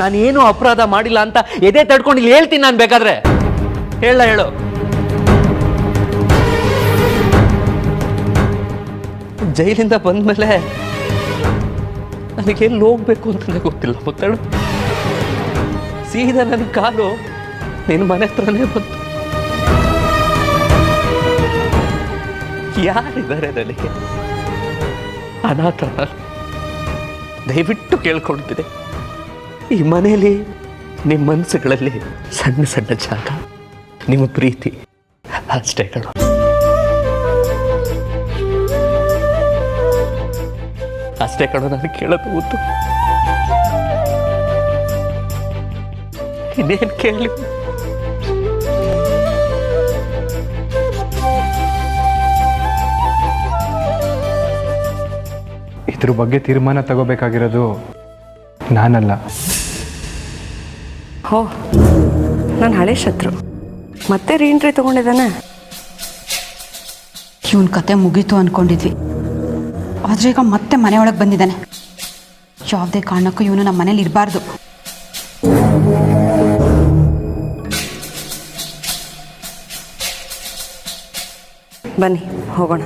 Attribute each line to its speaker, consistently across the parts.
Speaker 1: ನಾನೇನು ಅಪರಾಧ ಮಾಡಿಲ್ಲ ಅಂತ ಎದೆ ತಡ್ಕೊಂಡು ಇಲ್ಲಿ ಹೇಳ್ತೀನಿ ನಾನು ಬೇಕಾದ್ರೆ. ಹೇಳು. ಜೈಲಿಂದ ಬಂದ್ಮೇಲೆ ನನಗೆಲ್ಲಿ ಹೋಗ್ಬೇಕು ಅಂತಲೇ ಗೊತ್ತಿಲ್ಲ ಮುತ್ತಳು. ಸೀದಾ ನನ್ನ ಕಾಲು ನಿನ್ನ ಮನೆ ಹತ್ರನೇ ಬಂತು. ಯಾರಿದ್ದಾರೆ ನನಗೆ? ಅನಾಥ. ದಯವಿಟ್ಟು ಕೇಳ್ಕೊಳ್ತಿದೆ, ಈ ಮನೆಯಲ್ಲಿ ನಿಮ್ಮ ಮನಸ್ಸುಗಳಲ್ಲಿ ಸಣ್ಣ ಸಣ್ಣ ಜಾಗ, ನಿಮ್ಮ ಪ್ರೀತಿ ಅಷ್ಟೇ ಕಣೋ. ಅಷ್ಟೇ ಕಣೋ ನಾನು ಕೇಳೋದು ಗೊತ್ತು. ಇನ್ನೇನು ಕೇಳಿ?
Speaker 2: ಇದ್ರ ಬಗ್ಗೆ ತೀರ್ಮಾನ ತಗೋಬೇಕಾಗಿರೋದು ನಾನಲ್ಲ.
Speaker 3: ಹೋ, ನನ್ನ ಹಳೆ ಶತ್ರು ಮತ್ತೆ ರೀಎಂಟ್ರಿ ತಗೊಂಡಿದ್ದಾನೆ.
Speaker 4: ಇವನ್ ಕತೆ ಮುಗೀತು ಅಂದ್ಕೊಂಡಿದ್ವಿ, ಆದರೆ ಈಗ ಮತ್ತೆ ಮನೆಯೊಳಗೆ ಬಂದಿದ್ದಾನೆ. ಯಾವುದೇ ಕಾರಣಕ್ಕೂ ಇವನು ನಮ್ಮ ಮನೇಲಿ ಇರಬಾರ್ದು.
Speaker 3: ಬನ್ನಿ ಹೋಗೋಣ.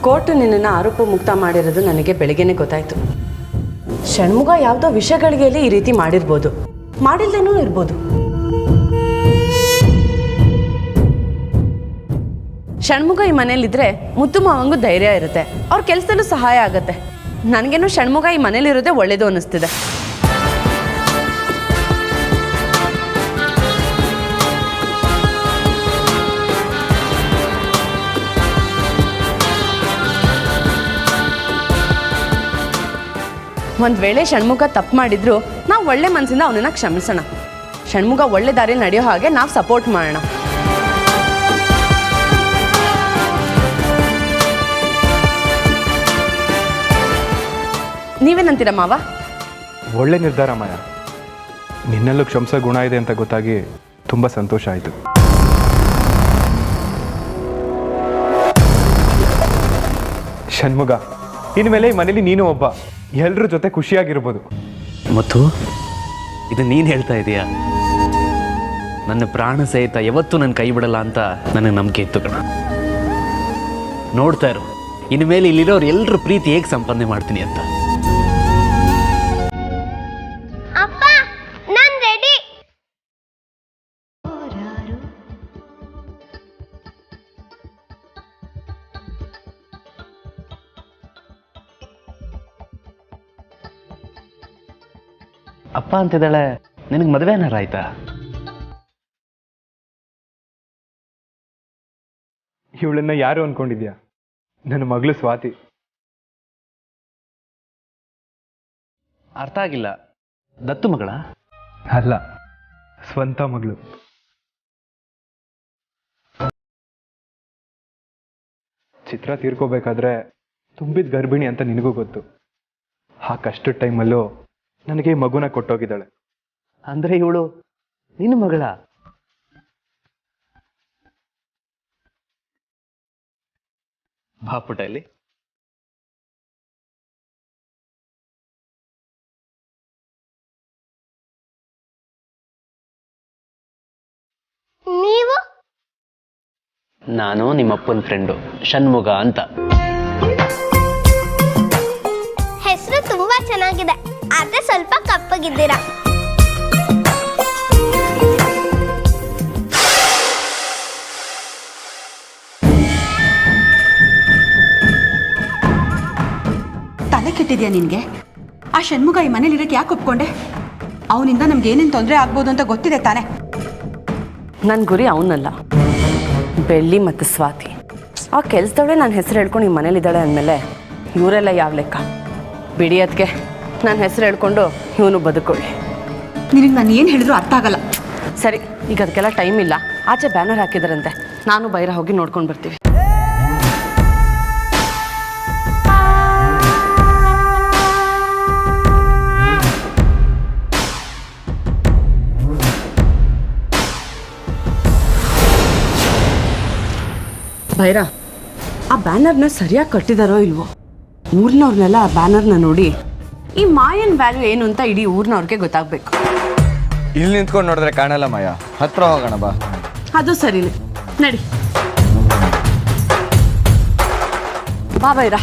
Speaker 3: ಕೋರ್ಟ್ ನಿನ್ನನ್ನು ಆರೋಪ ಮುಕ್ತ ಮಾಡಿರೋದು ನನಗೆ ಬೆಳಗ್ಗೆನೆ ಗೊತ್ತಾಯ್ತು. ಷಣ್ಮುಗ ಯಾವುದೋ ವಿಷಯಗಳಿಗೆ ಈ ರೀತಿ ಮಾಡಿರ್ಬೋದು, ಮಾಡಿಲ್ದೇನೂ ಇರ್ಬೋದು. ಷಣ್ಮುಗ ಈ ಮನೇಲಿದ್ರೆ ಮುತ್ತು ಮಾವಂಗೂ ಧೈರ್ಯ ಇರುತ್ತೆ, ಅವ್ರ ಕೆಲಸದಲ್ಲೂ ಸಹಾಯ ಆಗುತ್ತೆ. ನನಗೇನು ಷಣ್ಮುಗ ಈ ಮನೇಲಿರೋದೇ ಒಳ್ಳೇದು ಅನ್ನಿಸ್ತಿದೆ. ಒಂದು ವೇಳೆ ಷಣ್ಮುಗ ತಪ್ಪು ಮಾಡಿದ್ರು ನಾವು ಒಳ್ಳೆ ಮನಸ್ಸಿಂದ ಅವನನ್ನು ಕ್ಷಮಿಸೋಣ. ಷಣ್ಮುಗ ಒಳ್ಳೆ ದಾರಿಯಲ್ಲಿ ನಡೆಯೋ ಹಾಗೆ ನಾವು ಸಪೋರ್ಟ್ ಮಾಡೋಣ. ನೀವೇನಂತೀರ ಮಾವ?
Speaker 2: ಒಳ್ಳೆ ನಿರ್ಧಾರ ಮಾಯ. ನಿನ್ನಲ್ಲೂ ಕ್ಷಮಿಸೋ ಗುಣ ಇದೆ ಅಂತ ಗೊತ್ತಾಗಿ ತುಂಬ ಸಂತೋಷ ಆಯಿತು. ಷಣ್ಮುಗ, ಇನ್ಮೇಲೆ ಈ ಮನೇಲಿ ನೀನು ಒಬ್ಬ, ಎಲ್ಲರ ಜೊತೆ ಖುಷಿಯಾಗಿರ್ಬೋದು.
Speaker 1: ಮತ್ತು ಇದು ನೀನು ಹೇಳ್ತಾ ಇದೀಯಾ? ನನ್ನ ಪ್ರಾಣ ಸಹಿತ ಯಾವತ್ತೂ ನನ್ನ ಕೈ ಬಿಡಲ್ಲ ಅಂತ ನನಗೆ ನಂಬಿಕೆ ಇತ್ತು ಕಣ. ನೋಡ್ತಾ ಇರು, ಇನ್ಮೇಲೆ ಇಲ್ಲಿರೋರು ಎಲ್ಲರ ಪ್ರೀತಿ ಹೇಗೆ ಸಂಪಾದನೆ ಮಾಡ್ತೀನಿ ಅಂತ. ಅಪ್ಪ ಅಂತಿದ್ದಾಳೆ, ನಿನಗೆ ಮದುವೆ ಏನಾರ ಆಯ್ತಾ?
Speaker 2: ಇವಳನ್ನ ಯಾರು ಅನ್ಕೊಂಡಿದ್ಯಾ? ನನ್ನ ಮಗಳು ಸ್ವಾತಿ.
Speaker 1: ಅರ್ಥ ಆಗಿಲ್ಲ. ದತ್ತು ಮಗಳ?
Speaker 2: ಅಲ್ಲ, ಸ್ವಂತ ಮಗಳು. ಚಿತ್ರ ತೀರ್ಕೋಬೇಕಾದ್ರೆ ತುಂಬಿದ ಗರ್ಭಿಣಿ ಅಂತ ನಿನಗೂ ಗೊತ್ತು. ಆ ಕಷ್ಟದ ಟೈಮಲ್ಲೂ ನನಗೆ ಈ ಮಗುನ ಕೊಟ್ಟೋಗಿದ್ದಾಳೆ.
Speaker 1: ಅಂದ್ರೆ ಇವಳು ನಿನ್ನ ಮಗಳ? ಬಾಪುಟ ಇಲ್ಲಿ.
Speaker 5: ನೀವು?
Speaker 1: ನಾನು ನಿಮ್ಮಪ್ಪನ ಫ್ರೆಂಡು ಷಣ್ಮುಗ ಅಂತ.
Speaker 5: ಹೆಸರು ತುಂಬಾ ಚೆನ್ನಾಗಿದೆ, ಆದ್ರೆ ಸ್ವಲ್ಪ ಕಪ್ಪಗಿದ್ದೀರಾ.
Speaker 4: ತಲೆ ಕೆಟ್ಟಿದ್ಯಾ ನಿನಗೆ? ಆ ಷಣ್ಮುಗ ಈ ಮನೇಲಿ ಇರೋಕ್ಕೆ ಯಾಕೆ ಒಪ್ಕೊಂಡೆ? ಅವನಿಂದ ನಮ್ಗೆ ಏನೇನು ತೊಂದರೆ ಆಗ್ಬೋದು ಅಂತ ಗೊತ್ತಿದೆ ತಾನೆ?
Speaker 3: ನನ್ನ ಗುರಿ ಅವನಲ್ಲ, ಬೆಳ್ಳಿ ಮತ್ತು ಸ್ವಾತಿ. ಆ ಕೆಲಸದವಳೆ ನನ್ನ ಹೆಸರು ಹೇಳ್ಕೊಂಡು ಈ ಮನೇಲಿದ್ದಾಳೆ ಅಂದಮೇಲೆ ಇವರೆಲ್ಲ ಯಾವ ಲೆಕ್ಕ? ಬಿಡಿ, ಅದಕ್ಕೆ ನನ್ನ ಹೆಸರು ಹೇಳ್ಕೊಂಡು ಇವನು ಬದುಕೊಳ್ಳಿ.
Speaker 4: ನಿನಗೆ ನಾನು ಏನು ಹೇಳಿದ್ರು ಅರ್ಥ ಆಗಲ್ಲ.
Speaker 3: ಸರಿ, ಈಗ ಅದಕ್ಕೆಲ್ಲ ಟೈಮ್ ಇಲ್ಲ. ಆಚೆ ಬ್ಯಾನರ್ ಹಾಕಿದಾರಂತೆ, ನಾನು ಬೈರ ಹೋಗಿ ನೋಡ್ಕೊಂಡು ಬರ್ತೀವಿ. ಭೈರ, ಆ ಬ್ಯಾನರ್ನ ಸರಿಯಾಗಿ ಕಟ್ಟಿದಾರೋ ಇಲ್ವೋ? ಊರಿನವ್ರನ್ನೆಲ್ಲ ಆ ಬ್ಯಾನರ್ನ ನೋಡಿ ಈ ಮಾಯನ್ ವ್ಯಾಲ್ಯೂ ಏನು ಅಂತ ಇಡೀ ಊರಿನವ್ರಿಗೆ ಗೊತ್ತಾಗ್ಬೇಕು.
Speaker 6: ಇಲ್ಲಿ ನಿಂತ್ಕೊಂಡು ನೋಡಿದ್ರೆ ಕಾಣಲ್ಲ ಮಾಯಾ, ಹತ್ರ ಹೋಗೋಣ ಬಾ.
Speaker 3: ಅದು ಸರಿನೇ, ನಡಿ ಬಾ ಭೈರ.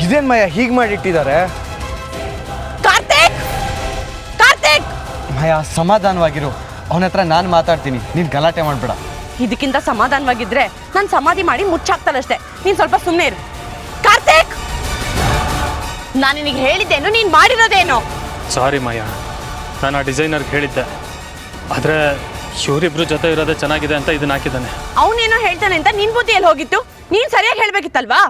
Speaker 6: ಇದೇನ್ ಮಾಯಾ ಹೀಗ್ ಮಾಡಿಟ್ಟಿದ್ದಾರೆ?
Speaker 3: ಕಾರ್ತಿಕ್, ಕಾರ್ತಿಕ್,
Speaker 6: ಮಾಯಾ ಸಮಾಧಾನವಾಗಿರು, ಅವನ ಹತ್ರ ನಾನು ಮಾತಾಡ್ತೀನಿ, ನೀನ್ ಗಲಾಟೆ ಮಾಡ್ಬೇಡ.
Speaker 3: ಇದಕ್ಕಿಂತ ಸಮಾಧಾನವಾಗಿದ್ರೆ ನಾನು ಸಮಾಧಿ ಮಾಡಿ ಮುಚ್ಚಾಕ್ತಾನಷ್ಟೇ. ನೀನ್ ಸ್ವಲ್ಪ ಸುಮ್ಮನೆ ಇರು. ಕಾರ್ತಿಕ್, ನಾನು ನಿನಗೆ ಹೇಳಿದ್ದೇನು, ನೀನ್ ಮಾಡಿರೋದೇನು?
Speaker 7: ಸಾರಿ ಮಾಯಾ, ನಾನು ಆ ಡಿಸೈನರ್ಗೆ ಹೇಳಿದ್ದೆ, ಆದರೆ ಇವರಿಬ್ರು ಜೊತೆ ಇರೋದೇ ಚೆನ್ನಾಗಿದೆ ಅಂತ ಇದನ್ನ ಹಾಕಿದ್ದಾನೆ.
Speaker 3: ಅವನೇನೋ ಹೇಳ್ತಾನೆ ಅಂತ ನಿನ್ ಬುದ್ಧಿ ಎಲ್ಲಿ ಹೋಗಿತ್ತು? ನೀನ್ ಸರಿಯಾಗಿ ಹೇಳ್ಬೇಕಿತ್ತಲ್ವಾ?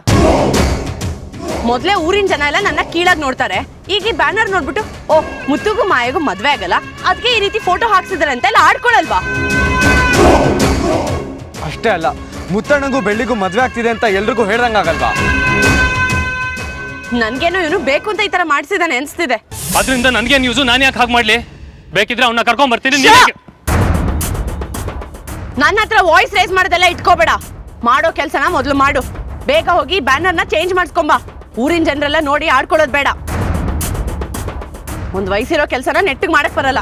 Speaker 3: ಮೊದಲೇ ಊರಿನ ಜನ ಎಲ್ಲ ನನ್ನ ಕೀಳಾಗಿ ನೋಡ್ತಾರೆ, ಈಗ ಈ ಬ್ಯಾನರ್ ನೋಡ್ಬಿಟ್ಟು ಓ ಮುತ್ತುಗೂ ಮಾಯಗೂ ಮದ್ವೆ ಆಗಲ್ಲ, ಅದಕ್ಕೆ ಈ ರೀತಿ ಫೋಟೋ ಹಾಕ್ಸಿದಾರೆ ಅಂತ ಎಲ್ಲ ಆಡ್ಕೊಳಲ್ವಾ?
Speaker 6: ಅಷ್ಟೇ ಅಲ್ಲ, ಮುತ್ತಣ್ಣಗೂ ಬೆಳ್ಳಿಗೂ ಮದ್ವೆ ಆಗ್ತಿದೆ ಅಂತ ಎಲ್ರಿಗೂ ಹೇಳ್ದಂಗಾಗಲ್ವಾ?
Speaker 3: ನನ್ಗೇನೋ ಇವನು ಬೇಕು ಅಂತ ಈ ತರ ಮಾಡಿಸಿದಾನೆ ಅನ್ಸ್ತಿದೆ.
Speaker 7: ಅದರಿಂದ ನನಗೇನು ಯೂಸು? ನಾನು ಯಾಕೆ ಹಾಗೆ ಮಾಡಲಿ? ಬೇಕಿದ್ರೆ ಅವನ್ನ ಕರ್ಕೊಂಡ್ ಬರ್ತೀನಿ.
Speaker 3: ನನ್ನ ಹತ್ರ ವಾಯ್ಸ್ ರೇಸ್ ಮಾಡೋದೆಲ್ಲ ಇಟ್ಕೋಬೇಡ. ಮಾಡೋ ಕೆಲಸನ ಮೊದಲು ಮಾಡು. ಬೇಗ ಹೋಗಿ ಬ್ಯಾನರ್ನ ಚೇಂಜ್ ಮಾಡಿಸ್ಕೊಂಬ. ಊರಿನ ಜನರೆಲ್ಲ ನೋಡಿ ಆಡ್ಕೊಳ್ಳೋದು ಬೇಡ. ಒಂದು ವಯಸ್ಸಿರೋ ಕೆಲಸನ ನೆಟ್ಟಿಗೆ ಮಾಡಕ್ ಬರಲ್ಲ.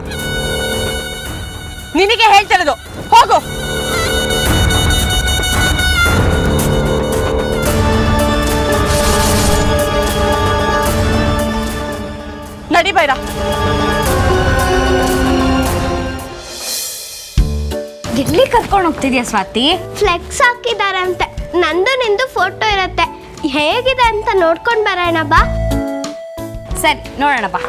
Speaker 3: ನಿನಗೆ ಹೇಳ್ತಿರೋದು, ಹೋಗು. ನಡಿ ಬೈರ.
Speaker 8: ಎಲ್ಲಿ ಕರ್ಕೊಂಡು ಹೋಗ್ತಿದ್ಯಾ ಸ್ವಾತಿ?
Speaker 5: ಫ್ಲೆಕ್ಸ್ ಹಾಕಿದಾರಂತೆ, ನಂದು ನಿಂದು ಫೋಟೋ ಇರತ್ತೆ, ಹೇಗಿದೆ ಅಂತ ನೋಡ್ಕೊಂಡ್ ಬರೋಣ ಬಾ.
Speaker 8: ಸರಿ, ನೋಡೋಣ ಬಾ.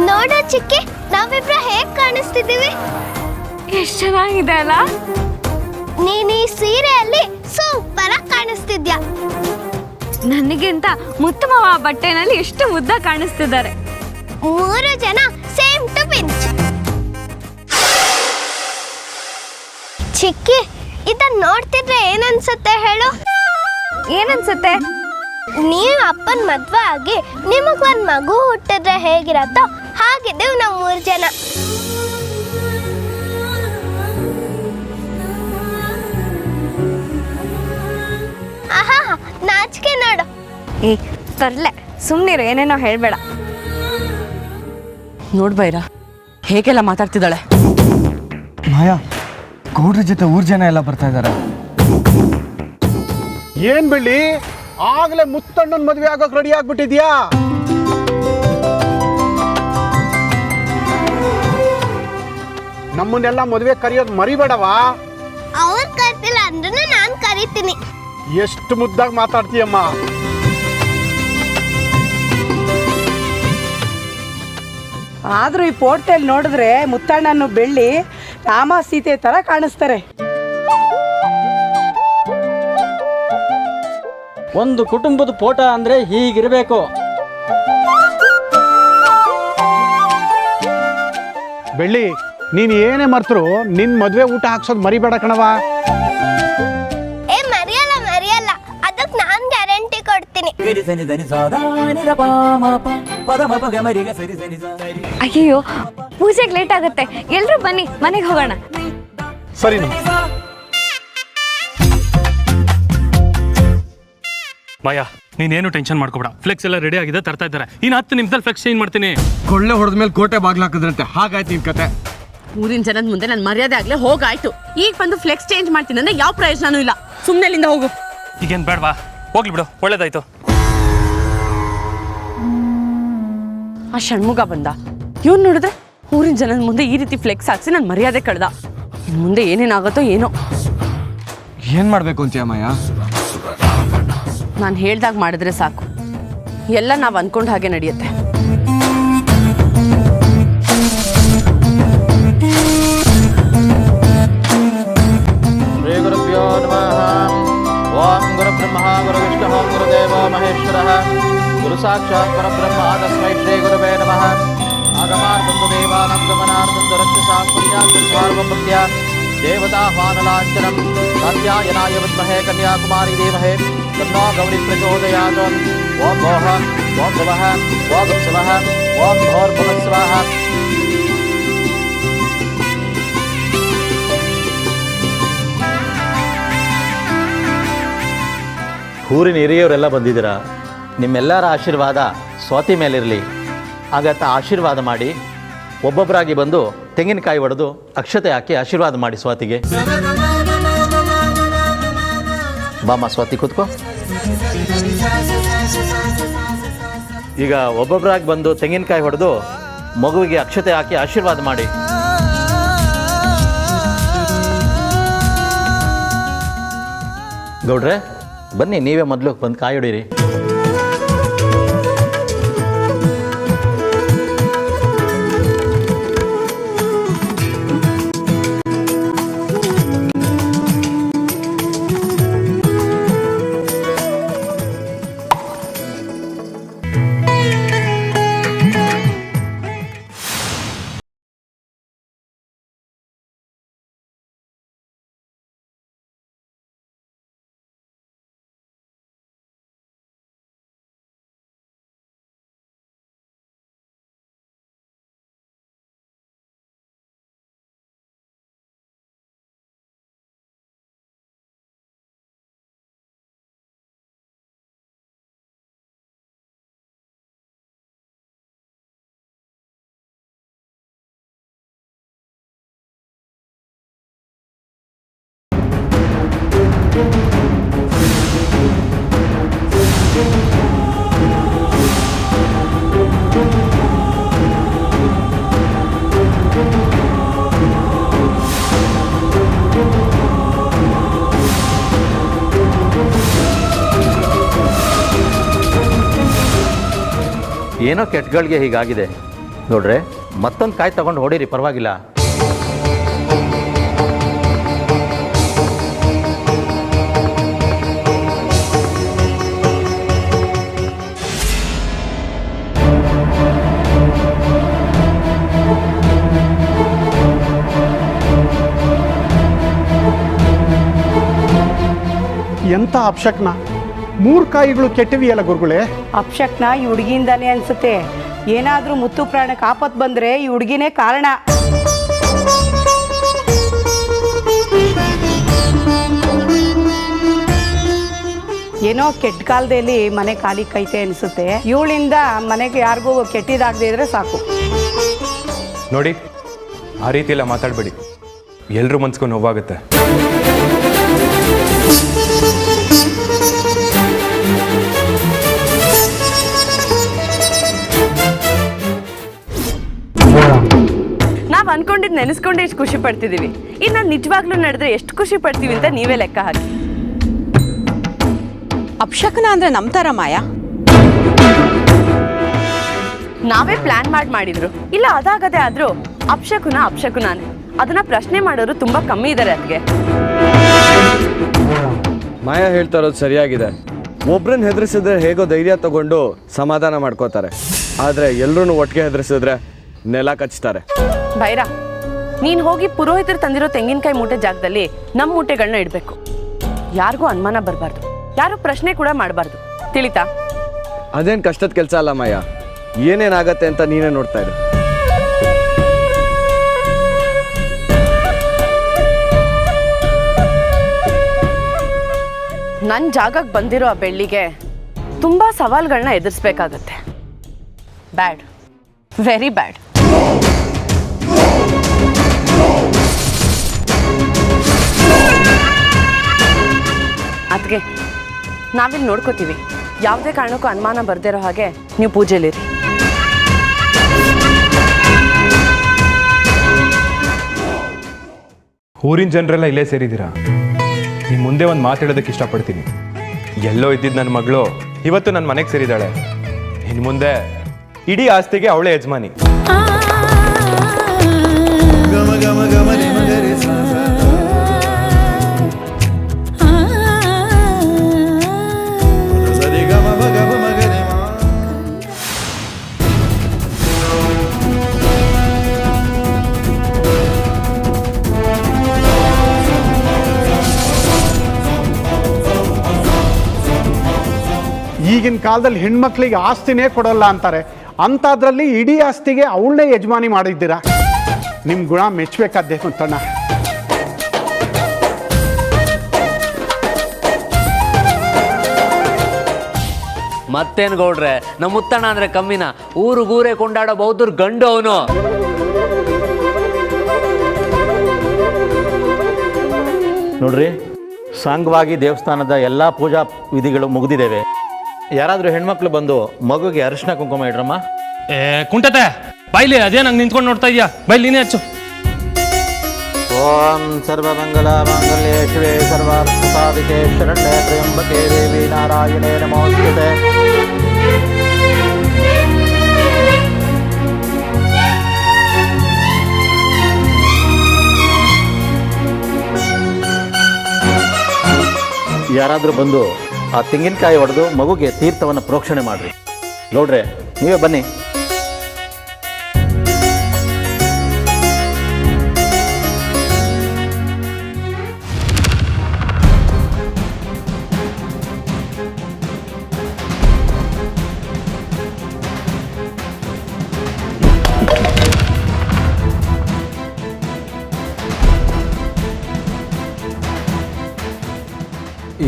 Speaker 5: ನೋಡ ಚಿಕ್ಕಿ, ನಾವಿಬ್ರು ಹೇಗ್ ಕಾಣಿಸ್ತಿದೀವಿ?
Speaker 8: ಎಷ್ಟು ಚೆನ್ನಾಗಿದೆ ಅಲ್ಲ?
Speaker 5: ನೀನ್ ಈ ಸೀರೆಯಲ್ಲಿ ಸೂಪರ್ ಆಗಿ ಕಾಣಿಸ್ತಿದ್ಯಾ.
Speaker 8: ನನಗಿಂತ ಮುತ್ತುಮಾವ ಬಟ್ಟೆನಲ್ಲಿ ಎಷ್ಟು ಮುದ್ದ ಕಾಣಿಸ್ತಿದ್ದಾರೆ.
Speaker 5: 3 ಜನ ಸೇಮ್ ಟು ಪಿಂಚ್. ಚಿಕ್ಕಿ, ಇದನ್ನ ನೋಡ್ತಿದ್ರೆ ಏನನ್ಸುತ್ತೆ ಹೇಳು?
Speaker 8: ಏನನ್ಸುತ್ತೆ?
Speaker 5: ನೀವು ಅಪ್ಪನ ಮದ್ವೆ ಆಗಿ ನಿಮಗ್ ಒಂದ್ ಮಗು ಹುಟ್ಟಿದ್ರೆ ಹೇಗಿರತ್ತೋ ಹಾಗಿದ್ದೀವಿ ನಾವು 3 ಜನ. ಆಹಾ, ನಾಚಿಕೆ ನೋಡು.
Speaker 8: ಏ ತರ್ಲೆ, ಸುಮ್ಮನಿರು, ಏನೇನೋ ಹೇಳ್ಬೇಡ.
Speaker 3: ನೋಡ್ ಬೈರ, ಹೇಗೆಲ್ಲ ಮಾತಾಡ್ತಿದ್ದಾಳೆ.
Speaker 6: ಮಾಯಾ, ಗೌಡ್ರ ಜೊತೆ ಊರ್ ಜನ ಎಲ್ಲ ಬರ್ತಾ ಇದ್ದಾರೆ.
Speaker 9: ಏನ್ ಬೆಳ್ಳಿ, ಆಗ್ಲೇ ಮುತ್ತಣ್ಣನ್ ಮದ್ವೆ ಆಗೋಕ್ ರೆಡಿ ಆಗ್ಬಿಟ್ಟಿದ್ಯಾ? ನಮ್ಮನ್ನೆಲ್ಲ ಮದ್ವೆ ಕರೆಯೋದು ಮರಿಬೇಡವಾ?
Speaker 5: ಅವ್ರು ಕರ್ತಿಲ್ಲ ಅಂದ್ರೂ ನಾನ್ ಕರಿತೀನಿ.
Speaker 9: ಎಷ್ಟು ಮುದ್ದಾಗಿ ಮಾತಾಡ್ತೀಯಮ್ಮ.
Speaker 10: ಆದ್ರೂ ಈ ಪೋರ್ಟಲ್ ನೋಡಿದ್ರೆ ಮುತ್ತಣ್ಣನು ಬೆಳ್ಳಿ ರಾಮ ಸೀತೆ ತರ ಕಾಣಿಸ್ತಾರೆ.
Speaker 11: ಒಂದು ಕುಟುಂಬದ ಫೋಟೋ ಅಂದ್ರೆ ಹೀಗಿರ್ಬೇಕು.
Speaker 9: ಬೆಳ್ಳಿ, ನೀನ್ ಏನೇ ಮರ್ತರು ನಿನ್ ಮದ್ವೆ ಊಟ ಹಾಕ್ಸೋದ್ ಮರಿಬೇಡ ಕಣವ.
Speaker 5: ಏ ಮರಿಯಲ್ಲ, ಅದಕ್ ನಾನ್ ಗ್ಯಾರಂಟಿ ಕೊಡ್ತೀನಿ.
Speaker 8: ಅಯ್ಯೋ, ಪೂಜೆಗೆ ಲೇಟ್ ಆಗುತ್ತೆ, ಎಲ್ರೂ ಬನ್ನಿ, ಮನೆಗೆ ಹೋಗೋಣ.
Speaker 9: ಸರಿ.
Speaker 7: ಮಾಯಾ, ನೀನೇನು ಟೆನ್ಷನ್ ಮಾಡ್ಕೋಬೇಡ. ಫ್ಲೆಕ್ಸ್ ಎಲ್ಲ ರೆಡಿ ಆಗಿದೆ, ತರ್ತಾ ಇದ್ದಾರೆ. ಇನ್ನು 10 ನಿಮಿಷದಲ್ಲಿ ಫ್ಲೆಕ್ಸ್ ಚೇಂಜ್ ಮಾಡ್ತೀನಿ.
Speaker 6: ಕೊಳ್ಳೆ ಹೊಡೆದ ಮೇಲೆ ಕೋಟೆ ಬಾಗ್ಲಾಕಿದ್ರಂತೆ, ಹಾಗಾಯ್ತು ನಿನ್ ಕತೆ.
Speaker 3: ಊರಿನ ಜನದ ಮುಂದೆ ನನ್ನ ಮರ್ಯಾದೆ ಆಗ್ಲೇ ಹೋಗಾಯ್ತು. ಈಗ ಬಂದು ಫ್ಲೆಕ್ಸ್ ಚೇಂಜ್ ಮಾಡ್ತೀನಿ ಅಂದ್ರೆ ಯಾವ ಪ್ರಯೋಜನನೂ ಇಲ್ಲ. ಸುಮ್ಮನೆ ಅಲ್ಲಿಂದ ಹೋಗು.
Speaker 7: ಈಗೇನು ಬೇಡವಾ? ಹೋಗ್ಲಿ ಬಿಡು, ಒಳ್ಳೇದಾಯ್ತು.
Speaker 3: ಆ ಷಣ್ಮುಗ ಬಂದ, ಇವ್ನು ನೋಡಿದ್ರೆ ಊರಿನ ಜನದ ಮುಂದೆ ಈ ರೀತಿ ಫ್ಲೆಕ್ಸ್ ಹಾಕ್ಸಿ ನನ್ನ ಮರ್ಯಾದೆ ಕಳ್ದ. ಇನ್ನು ಮುಂದೆ ಏನೇನಾಗುತ್ತೋ ಏನೋ.
Speaker 6: ಏನ್ ಮಾಡ್ಬೇಕು ಅಂತೀಯ ಮಾಯಾ?
Speaker 3: ನಾನು ಹೇಳ್ದಾಗ ಮಾಡಿದ್ರೆ ಸಾಕು, ಎಲ್ಲ ನಾವು ಅನ್ಕೊಂಡ ಹಾಗೆ ನಡೆಯುತ್ತೆ.
Speaker 11: गुरुविष्णुः गुरुदेवो महेश्वरः गुरुसाक्षात् परब्रह्म तस्मै श्री गुरुवे नमः आगमार्थं तु देवानां गमनार्थं तु रक्षसां पुण्यार्थं सार्वभौमस्य देवताह्वानलाञ्छनं कात्यायनाय विद्महे कन्याकुमारी धीमहि तन्नो गौरी प्रचोदयात् ओं भोः ओं भुवः ओं भुवः ओं भोर्भुवः स्वाहा ಊರಿನ ಹಿರಿಯವರೆಲ್ಲ ಬಂದಿದ್ದೀರಾ. ನಿಮ್ಮೆಲ್ಲರ ಆಶೀರ್ವಾದ ಸ್ವಾತಿ ಮೇಲಿರಲಿ. ಆಗತ್ತ ಆಶೀರ್ವಾದ ಮಾಡಿ ಒಬ್ಬೊಬ್ಬರಾಗಿ ಬಂದು ತೆಂಗಿನಕಾಯಿ ಒಡೆದು ಅಕ್ಷತೆ ಹಾಕಿ ಆಶೀರ್ವಾದ ಮಾಡಿ ಸ್ವಾತಿಗೆ. ಬಾಮ್ಮ ಸ್ವಾತಿ ಕೂತ್ಕೋ. ಈಗ ಒಬ್ಬೊಬ್ಬರಾಗಿ ಬಂದು ತೆಂಗಿನಕಾಯಿ ಹೊಡೆದು ಮಗುವಿಗೆ ಅಕ್ಷತೆ ಹಾಕಿ ಆಶೀರ್ವಾದ ಮಾಡಿ. ಗೌಡ್ರೆ ಬನ್ನಿ, ನೀವೇ ಮೊದಲು ಬಂದು ಕಾಯಿ ಹೊಡೀರಿ. ಏನೋ ಕೆಟ್ಟಗಳಿಗೆ ಹೀಗಾಗಿದೆ ನೋಡ್ರೆ, ಮತ್ತೊಂದು ಕಾಯಿ ತಗೊಂಡು ಹೊಡೀರಿ, ಪರವಾಗಿಲ್ಲ.
Speaker 9: ಎಂಥ ಅಪ್ಶಕ್ನ 3 ಕಾಯಿಗಳು ಕೆಟ್ಟಿವೆಯಲ್ಲ ಗುರುಗಳೇ.
Speaker 10: ಅಪ್ಶಕ್ನ ಈ ಹುಡುಗಿಯಿಂದಾನೆ ಅನ್ಸುತ್ತೆ. ಏನಾದ್ರೂ ಮುತ್ತು ಪ್ರಾಣಕ್ಕೆ ಆಪತ್ ಬಂದ್ರೆ ಈ ಹುಡುಗಿನೇ ಕಾರಣ. ಏನೋ ಕೆಟ್ಟ ಕಾಲದಲ್ಲಿ ಮನೆ ಖಾಲಿ ಕೈತೆ ಅನ್ಸುತ್ತೆ. ಇವಳಿಂದ ಮನೆಗೆ ಯಾರಿಗೂ ಕೆಟ್ಟಿದಾಗದೇ ಇದ್ರೆ ಸಾಕು.
Speaker 2: ನೋಡಿ, ಆ ರೀತಿ ಎಲ್ಲ ಮಾತಾಡಬೇಡಿ, ಎಲ್ಲರೂ ಮನ್ಸ್ಗೂ ನೋವಾಗುತ್ತೆ.
Speaker 3: ನಾವು ಅನ್ಕೊಂಡಿದ್ದು ನೆನೆಸ್ಕೊಂಡೆ ಎಷ್ಟು ಖುಷಿ ಪಡ್ತಿದ್ದೀವಿ. ಇನ್ನು ನಾನು ನಿಜವಾಗ್ಲೂ ನಡೆದ್ರೆ ಎಷ್ಟು ಖುಷಿ ಪಡ್ತೀವಿ ಅಂತ ನೀವೇ ಲೆಕ್ಕ ಹಾಕಿ.
Speaker 4: ಅಪ್ಶಕನ ಅಂದ್ರೆ ನಂಬ್ತಾರ ಮಾಯಾ?
Speaker 3: ನಾವೇ ಪ್ಲಾನ್ ಮಾಡಿದ್ರು. ಇಲ್ಲ ಅದಾಗದೆ ಆದ್ರೂ ಅಪ್ಶಕುನಾನೆ. ಅದನ್ನ ಪ್ರಶ್ನೆ ಮಾಡೋರು ತುಂಬಾ ಕಮ್ಮಿ ಇದ್ದಾರೆ. ಅದಕ್ಕೆ
Speaker 6: ಮಾಯಾ ಹೇಳ್ತಾ ಇರೋದು ಸರಿಯಾಗಿದೆ. ಒಬ್ರನ್ನ ಹೆದರಿಸಿದ್ರೆ ಹೇಗೋ ಧೈರ್ಯ ತಗೊಂಡು ಸಮಾಧಾನ ಮಾಡ್ಕೋತಾರೆ. ಆದರೆ ಎಲ್ಲರೂ ಒಟ್ಟಿಗೆ ಹೆದರಿಸಿದ್ರೆ ನೆಲ ಕಚ್ತಾರೆ.
Speaker 3: ಭೈರ, ನೀನು ಹೋಗಿ ಪುರೋಹಿತರು ತಂದಿರೋ ತೆಂಗಿನಕಾಯಿ ಮೂಟೆ ಜಾಗದಲ್ಲಿ ನಮ್ಮ ಮೂಟೆಗಳನ್ನ ಇಡಬೇಕು. ಯಾರಿಗೂ ಅನುಮಾನ ಬರಬಾರ್ದು, ಯಾರು ಪ್ರಶ್ನೆ ಕೂಡ ಮಾಡಬಾರ್ದು. ತಿಳಿತಾ?
Speaker 6: ಅದೇನು ಕಷ್ಟದ ಕೆಲಸ ಅಲ್ಲ ಮಾಯಾ. ಏನೇನಾಗತ್ತೆ ಅಂತ ನೀನೇ ನೋಡ್ತಾ ಇರು.
Speaker 3: ನನ್ನ ಜಾಗಕ್ಕೆ ಬಂದಿರೋ ಆ ಬೆಳ್ಳಿಗೆ ತುಂಬಾ ಸವಾಲುಗಳನ್ನ ಎದುರಿಸ್ಬೇಕಾಗತ್ತೆ. ಬ್ಯಾಡ್, ವೆರಿ ಬ್ಯಾಡ್. ಅದಕ್ಕೆ ನಾವಿಲ್ಲಿ ನೋಡ್ಕೋತೀವಿ. ಯಾವುದೇ ಕಾರಣಕ್ಕೂ ಅನುಮಾನ ಬರ್ದಿರೋ ಹಾಗೆ ನೀವು ಪೂಜೆಲಿರಿ.
Speaker 2: ಊರಿನ ಜನರೆಲ್ಲ ಇಲ್ಲೇ ಸೇರಿದ್ದೀರಾ. ನಿಮ್ಮ ಮುಂದೆ ಒಂದು ಮಾತು ಹೇಳೋದಕ್ಕೆ ಇಷ್ಟಪಡ್ತೀನಿ. ಎಲ್ಲೋ ಇದ್ದಿದ್ದು ನನ್ನ ಮಗಳು ಇವತ್ತು ನನ್ನ ಮನೆಗೆ ಸೇರಿದ್ದಾಳೆ. ಇನ್ನು ಮುಂದೆ ಇಡೀ ಆಸ್ತಿಗೆ ಅವಳೇ ಯಜಮಾನಿ.
Speaker 9: ಈಗಿನ ಕಾಲದಲ್ಲಿ ಹೆಣ್ಮಕ್ಳಿಗೆ ಆಸ್ತಿನೇ ಕೊಡಲ್ಲ ಅಂತಾರೆ, ಅಂಥದ್ರಲ್ಲಿ ಇಡೀ ಆಸ್ತಿಗೆ ಅವಳನ್ನೇ ಯಜಮಾನಿ ಮಾಡಿದ್ದೀರಾ. ನಿಮ್ಮ ಗುಣ ಮೆಚ್ಚಬೇಕಾದ್ದೇ ಅಂತಣ್ಣ.
Speaker 1: ಮತ್ತೇನು ಗೌಡ್ರೆ, ನಮ್ಮ ಮುತ್ತಣ್ಣ ಅಂದರೆ ಕಮ್ಮಿನ? ಊರಿಗೂರೇ ಕೊಂಡಾಡೋ ಬೌದ್ಧರು ಗಂಡು ಅವನು.
Speaker 11: ನೋಡ್ರಿ, ಸಾಂಗವಾಗಿ ದೇವಸ್ಥಾನದ ಎಲ್ಲ ಪೂಜಾ ವಿಧಿಗಳು ಮುಗಿದಿದ್ದೇವೆ. ಯಾರಾದರೂ ಹೆಣ್ಮಕ್ಳು ಬಂದು ಮಗುಗೆ ಅರಿಶಿನ ಕುಂಕುಮ ಇಡ್ರಮ್ಮ.
Speaker 7: ಕುಂಟತೆ ಬೈಲಿ, ಅದೇ ನಂಗೆ ನಿಂತ್ಕೊಂಡು ನೋಡ್ತಾ ಇದೆಯಾ? ಬೈಲಿ ನೀನೇ ಹಚ್ಚು.
Speaker 11: ಓಂ ಸರ್ವಮಂಗಲ ಮಾಂಗಲ್ಯೆ ಶಿವೆ ಸರ್ವಾರ್ಥ ಸಾಧಿಕೆ ಶರಣ್ಯೆ ತ್ರ್ಯಂಬಕೆ ದೇವಿ ನಾರಾಯಣೇ ನಮೋಸ್ತುತೆ. ಯಾರಾದರೂ ಬಂದು ಆ ತೆಂಗಿನಕಾಯಿ ಹೊಡೆದು ಮಗುಗೆ ತೀರ್ಥವನ್ನು ಪ್ರೋಕ್ಷಣೆ ಮಾಡಿರಿ. ನೋಡ್ರೆ, ನೀವೇ ಬನ್ನಿ.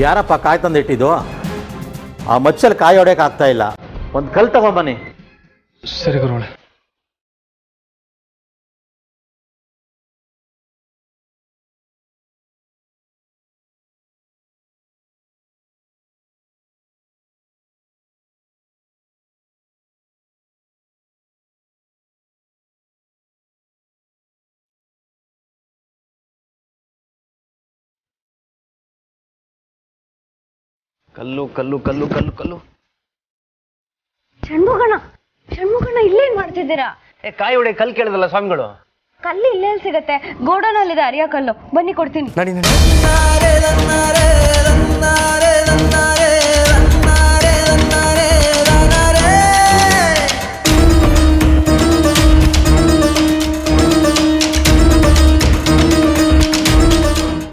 Speaker 11: ಯಾರಪ್ಪ ಕಾಯಿ ತಂದಿಟ್ಟಿದ್ದು? ಆ ಮಚ್ಚಲ್ಲಿ ಕಾಯಿ ಹೊಡೆಯಕ್ಕೆ ಆಗ್ತಾ ಇಲ್ಲ. ಒಂದು ಕಲ್ ತಗೊಂಬನ್ನಿ.
Speaker 7: ಸರಿ ಗುರುಗಳೇ.
Speaker 1: ಕಲ್ಲು ಕಲ್ಲು ಕಲ್ಲು ಕಲ್ಲು ಕಲ್ಲು.
Speaker 8: ಷಣ್ಮುಖಣ್ಣ ಇಲ್ಲೇನ್ ಮಾಡ್ತಿದ್ದೀರಾ?
Speaker 1: ಕಾಯಿ ಹೊಡೆ ಕಲ್ಲು ಕೇಳಿದಲ್ಲ ಸ್ವಾಮಿಗಳು.
Speaker 8: ಕಲ್ಲು ಇಲ್ಲೇಲ್ ಸಿಗತ್ತೆ? ಗೋಡನಲ್ಲಿದೆ ಅರಿಯ ಕಲ್ಲು, ಬನ್ನಿ ಕೊಡ್ತೀನಿ.
Speaker 1: ನಡಿ ನಡಿ.